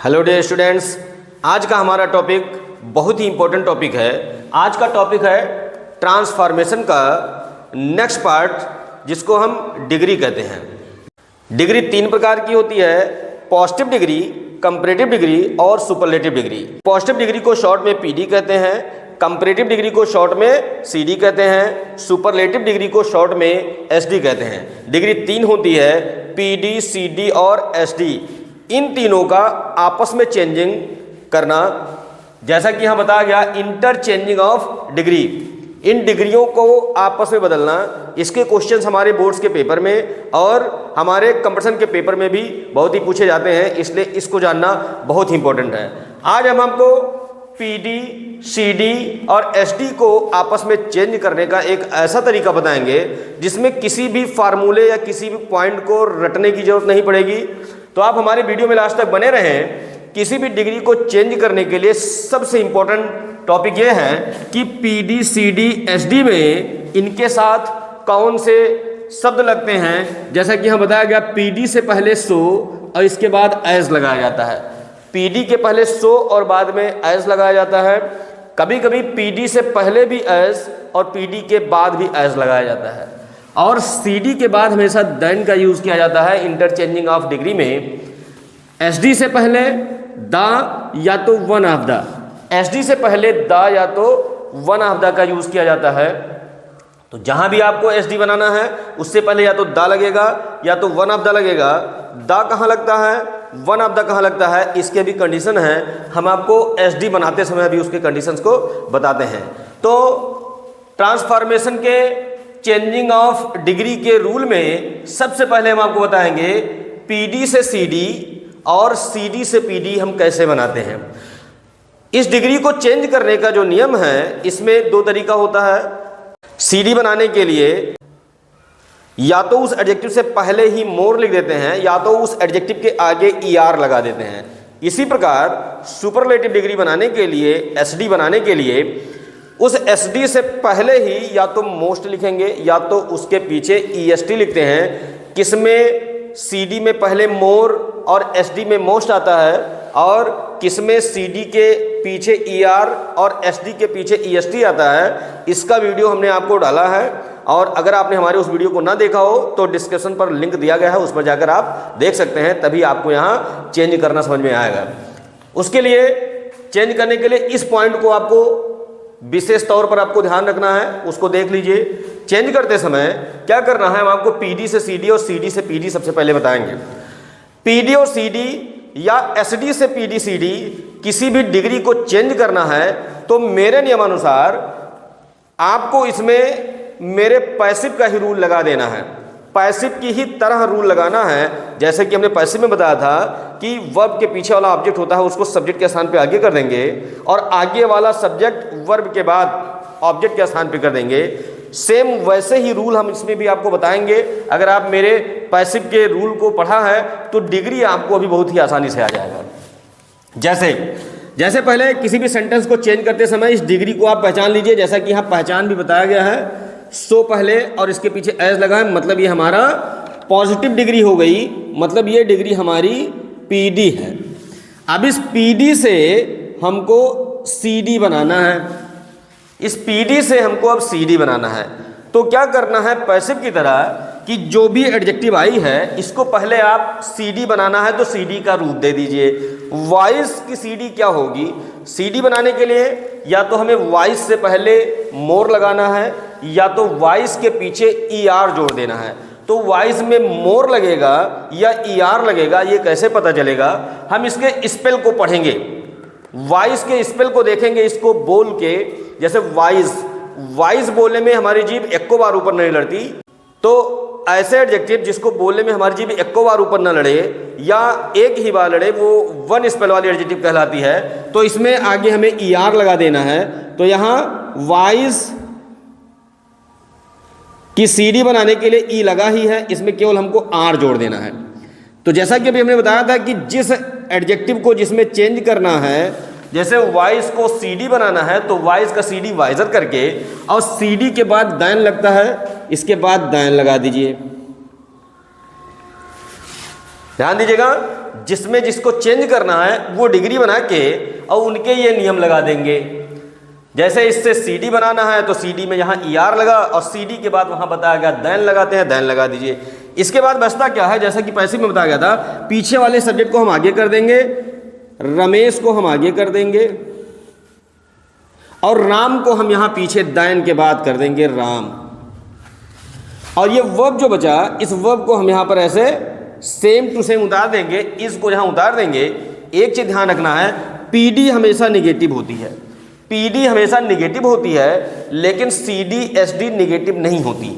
Hello dear students, आज का हमारा टॉपिक बहुत ही इम्पोर्टेंट टॉपिक है। आज का टॉपिक है ट्रांसफॉर्मेशन का नेक्स्ट पार्ट, जिसको हम डिग्री कहते हैं। डिग्री तीन प्रकार की होती है: पॉजिटिव डिग्री, कंपैरेटिव डिग्री और सुपरलेटिव डिग्री। पॉजिटिव डिग्री को शॉर्ट में पीडी कहते हैं, कंपैरेटिव डिग्री को शॉर्ट में सीडी कहते हैं, सुपरलेटिव डिग्री को शॉर्ट में एसडी कहते हैं। डिग्री तीन होती है: पीडी, सीडी और एसडी। इन तीनों का आपस में चेंजिंग करना, जैसा कि यहाँ बताया गया, इंटरचेंजिंग ऑफ डिग्री, इन डिग्रियों को आपस में बदलना। इसके क्वेश्चंस हमारे बोर्ड्स के पेपर में और हमारे कंपटीशन के पेपर में भी बहुत ही पूछे जाते हैं, इसलिए इसको जानना बहुत ही इंपॉर्टेंट है। आज हम आपको पीडी, सीडी और एसडी को आपस में चेंज करने का एक ऐसा तरीका बताएंगे जिसमें किसी भी फार्मूले या किसी भी पॉइंट को रटने की जरूरत नहीं पड़ेगी। तो आप हमारे वीडियो में लास्ट तक बने रहें। किसी भी डिग्री को चेंज करने के लिए सबसे इम्पोर्टेंट टॉपिक ये है कि पीडी, सीडी, एसडी में इनके साथ कौन से शब्द लगते हैं। जैसा कि हम बताया गया, पीडी से पहले सो और इसके बाद एज लगाया जाता है। पीडी के पहले सो और बाद में एज लगाया जाता है। कभी कभी पीडी से पहले भी एज और पीडी के बाद भी एज लगाया जाता है। और सीडी के बाद हमेशा देन का यूज़ किया जाता है इंटरचेंजिंग ऑफ डिग्री में। एसडी से पहले द या तो वन ऑफ द, एसडी से पहले द या तो वन ऑफ द का यूज़ किया जाता है। तो जहाँ भी आपको एसडी बनाना है उससे पहले या तो द लगेगा या तो वन ऑफ द लगेगा। द कहाँ लगता है, वन ऑफ द कहाँ लगता है, इसके भी कंडीशन है। हम आपको एसडी बनाते समय भी उसके कंडीशंस को बताते हैं। तो ट्रांसफॉर्मेशन के चेंजिंग ऑफ डिग्री के रूल में सबसे पहले हम आपको बताएंगे पीडी से सीडी और सीडी से पीडी हम कैसे बनाते हैं। इस डिग्री को चेंज करने का जो नियम है, इसमें दो तरीका होता है। सीडी बनाने के लिए या तो उस एडजेक्टिव से पहले ही मोर लिख देते हैं या तो उस एडजेक्टिव के आगे ईआर लगा देते हैं। इसी प्रकार सुपरलेटिव डिग्री बनाने के लिए, एसडी बनाने के लिए, उस एसडी से पहले ही या तो मोस्ट लिखेंगे या तो उसके पीछे ईएसटी लिखते हैं। किसमें सीडी में पहले मोर और एसडी में मोस्ट आता है और किसमें सीडी के पीछे ईआर और एसडी के पीछे ईएसटी आता है। इसका वीडियो हमने आपको डाला है और अगर आपने हमारे उस वीडियो को ना देखा हो तो डिस्क्रिप्शन पर लिंक दिया गया है, उस पर जाकर आप देख सकते हैं, तभी आपको यहाँ चेंज करना समझ में आएगा। उसके लिए चेंज करने के लिए इस पॉइंट को आपको विशेष तौर पर आपको ध्यान रखना है, उसको देख लीजिए। चेंज करते समय क्या करना है, हम आपको पीडी से सीडी और सीडी से पीडी सबसे पहले बताएंगे। पीडी और सीडी या एसडी से पीडी सीडी किसी भी डिग्री को चेंज करना है तो मेरे नियमानुसार आपको इसमें मेरे पैसिव का ही रूल लगा देना है। पैसिव की ही तरह रूल लगाना है। जैसे कि हमने पैसिव में बताया था कि वर्ब के पीछे वाला ऑब्जेक्ट होता है उसको सब्जेक्ट के स्थान पे आगे कर देंगे और आगे वाला सब्जेक्ट वर्ब के बाद ऑब्जेक्ट के स्थान पे कर देंगे। सेम वैसे ही रूल हम इसमें भी आपको बताएंगे। अगर आप मेरे पैसिव के रूल को पढ़ा है तो डिग्री आपको अभी बहुत ही आसानी से आ जाएगा। जैसे पहले किसी भी सेंटेंस को चेंज करते समय इस डिग्री को आप पहचान लीजिए। जैसा कि यहाँ पहचान भी बताया गया है, सो पहले और इसके पीछे एज लगा है, मतलब ये हमारा पॉजिटिव डिग्री हो गई, मतलब ये डिग्री हमारी पीडी है। अब इस पीडी से हमको सीडी बनाना है, इस पीडी से हमको अब सीडी बनाना है। तो क्या करना है, पैसिव की तरह कि जो भी एडजेक्टिव आई है इसको पहले आप सीडी बनाना है तो सीडी का रूप दे दीजिए। वॉइस की सीडी क्या होगी, सीडी बनाने के लिए या तो हमें वॉइस से पहले मोर लगाना है या तो वॉइस के पीछे ईआर जोड़ देना है। तो वॉइस में मोर लगेगा या ईआर लगेगा, ये कैसे पता चलेगा, हम इसके स्पेल को पढ़ेंगे। वॉइस के स्पेल को देखेंगे, इसको बोल के, जैसे वॉइस बोलने में हमारी जीभ एको बार ऊपर नहीं लड़ती, तो ऐसे एडजेक्टिव जिसको बोलने में हमारी जीभ एको बार ऊपर न लड़े या एक ही बार लड़े, वो वन स्पेल वाली एडजेक्टिव कहलाती है। तो इसमें आगे हमें ईआर लगा देना है। तो यहाँ वॉइस की सीडी बनाने के लिए ई लगा ही है, इसमें केवल हमको आर जोड़ देना है। तो जैसा कि अभी हमने बताया था कि जिस एडजेक्टिव को जिसमें चेंज करना है, जैसे वॉइस को सीडी बनाना है तो वॉइस का सीडी वाइजर करके और सीडी के बाद दाइन लगता है, इसके बाद दाइन लगा दीजिए। ध्यान दीजिएगा, जिसमें जिसको चेंज करना है वो डिग्री बना के और उनके ये नियम लगा देंगे। जैसे इससे CD बनाना है तो CD में यहाँ ER लगा और CD के बाद वहाँ बताया गया दैन लगाते हैं, दैन लगा दीजिए। इसके बाद बचता क्या है, जैसा कि पैसिव में बताया गया था, पीछे वाले सब्जेक्ट को हम आगे कर देंगे, रमेश को हम आगे कर देंगे और राम को हम यहाँ पीछे दैन के बाद कर देंगे राम। और ये वर्ब जो बचा, इस वर्ब को हम यहाँ पर ऐसे सेम टू सेम उतार देंगे, इसको यहाँ उतार देंगे। एक चीज़ ध्यान रखना है, PD हमेशा निगेटिव होती है, PD हमेशा निगेटिव होती है, लेकिन CD SD निगेटिव नहीं होती।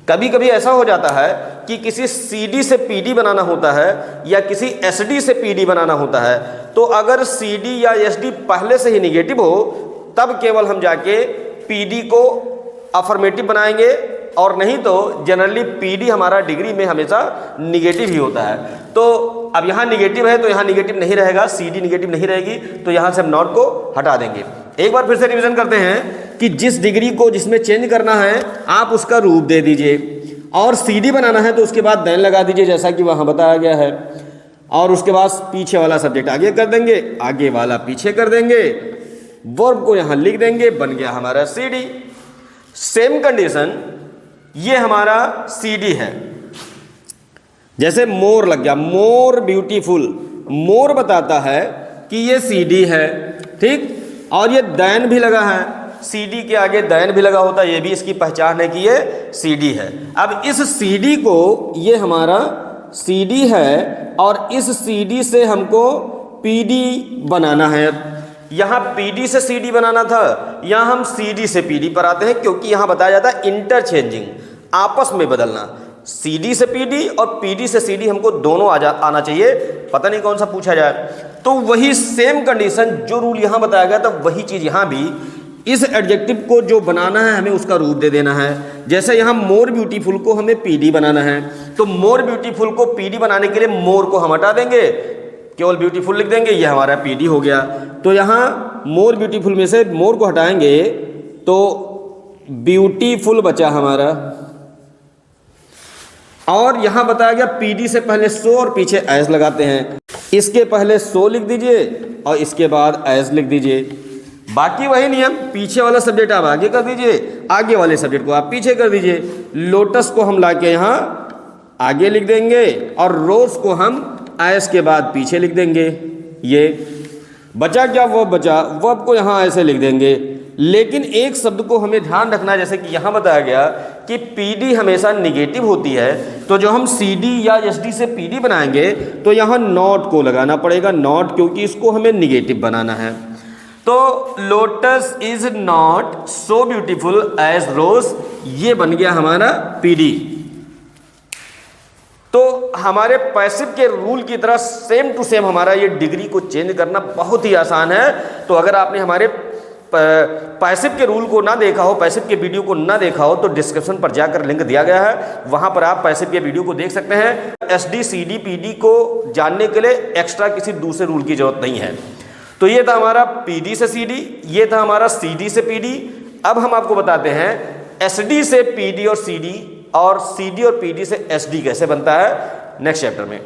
कभी कभी ऐसा हो जाता है कि किसी CD से PD बनाना होता है या किसी SD से PD बनाना होता है, तो अगर CD या SD पहले से ही निगेटिव हो तब केवल हम जाके PD को अफर्मेटिव बनाएंगे, और नहीं तो जनरली PD हमारा डिग्री में हमेशा निगेटिव ही होता है। तो अब यहाँ निगेटिव है तो यहाँ निगेटिव नहीं रहेगा, CD निगेटिव नहीं रहेगी, तो यहाँ से हम नॉट को हटा देंगे। एक बार फिर से रिवीजन करते हैं कि जिस डिग्री को जिसमें चेंज करना है आप उसका रूप दे दीजिए, और CD बनाना है तो उसके बाद दैन लगा दीजिए जैसा कि वहाँ बताया गया है, और उसके बाद पीछे वाला सब्जेक्ट आगे कर देंगे, आगे वाला पीछे कर देंगे, वर्ब को यहाँ लिख देंगे, बन गया हमारा CD। सेम कंडीशन ये हमारा CD है। जैसे मोर लग गया, मोर ब्यूटीफुल, मोर बताता है कि ये CD है, ठीक, और ये दैन भी लगा है, CD के आगे दैन भी लगा होता है, ये भी इसकी पहचान है कि ये CD है। अब इस CD को, ये हमारा CD है और इस CD से हमको PD बनाना है। यहाँ PD से CD बनाना था, यहाँ हम CD से PD पर आते हैं, क्योंकि यहाँ बताया जाता है इंटरचेंजिंग, आपस में बदलना। CD से PD और PD से CD हमको दोनों आना चाहिए, पता नहीं कौन सा पूछा जाए। तो वही सेम कंडीशन, जो रूल यहाँ बताया गया था वही चीज़ यहाँ भी, इस एडजेक्टिव को जो बनाना है हमें उसका रूप दे देना है। जैसे यहाँ मोर ब्यूटीफुल को हमें PD बनाना है, तो मोर ब्यूटीफुल को PD बनाने के लिए मोर को हम हटा देंगे, केवल ब्यूटीफुल लिख देंगे, ये हमारा PD हो गया। तो यहाँ मोर ब्यूटीफुल में से मोर को हटाएंगे तो ब्यूटीफुल बचा हमारा, और यहाँ बताया गया PD से पहले सो और पीछे एज लगाते हैं। इसके पहले सो लिख दीजिए और इसके बाद एज लिख दीजिए। बाकी वही नियम, पीछे वाला सब्जेक्ट आप आगे कर दीजिए, आगे वाले सब्जेक्ट को आप पीछे कर दीजिए। लोटस को हम लाके यहाँ आगे लिख देंगे और रोज को हम एस के बाद पीछे लिख देंगे। ये बचा क्या, वो बचा, वर्ब को यहाँ ऐसे लिख देंगे। लेकिन एक शब्द को हमें ध्यान रखना है, जैसे कि यहाँ बताया गया कि PD हमेशा निगेटिव होती है, तो जो हम CD या SD से PD बनाएंगे तो यहाँ नॉट को लगाना पड़ेगा, नॉट, क्योंकि इसको हमें निगेटिव बनाना है। तो lotus is not so beautiful as rose, ये बन गया हमारा PD। तो हमारे पैसिव के रूल की तरह सेम टू सेम हमारा ये डिग्री को चेंज करना बहुत ही आसान है। तो अगर आपने हमारे पैसिव के रूल को ना देखा हो, पैसिव के वीडियो को ना देखा हो, तो डिस्क्रिप्शन पर जाकर लिंक दिया गया है, वहां पर आप पैसिव के वीडियो को देख सकते हैं। SD CD PD को जानने के लिए एक्स्ट्रा किसी दूसरे रूल की जरूरत नहीं है। तो ये था हमारा PD से CD, ये था हमारा CD से PD। अब हम आपको बताते हैं SD से PD और CD, और CD और PD से SD कैसे बनता है नेक्स्ट चैप्टर में।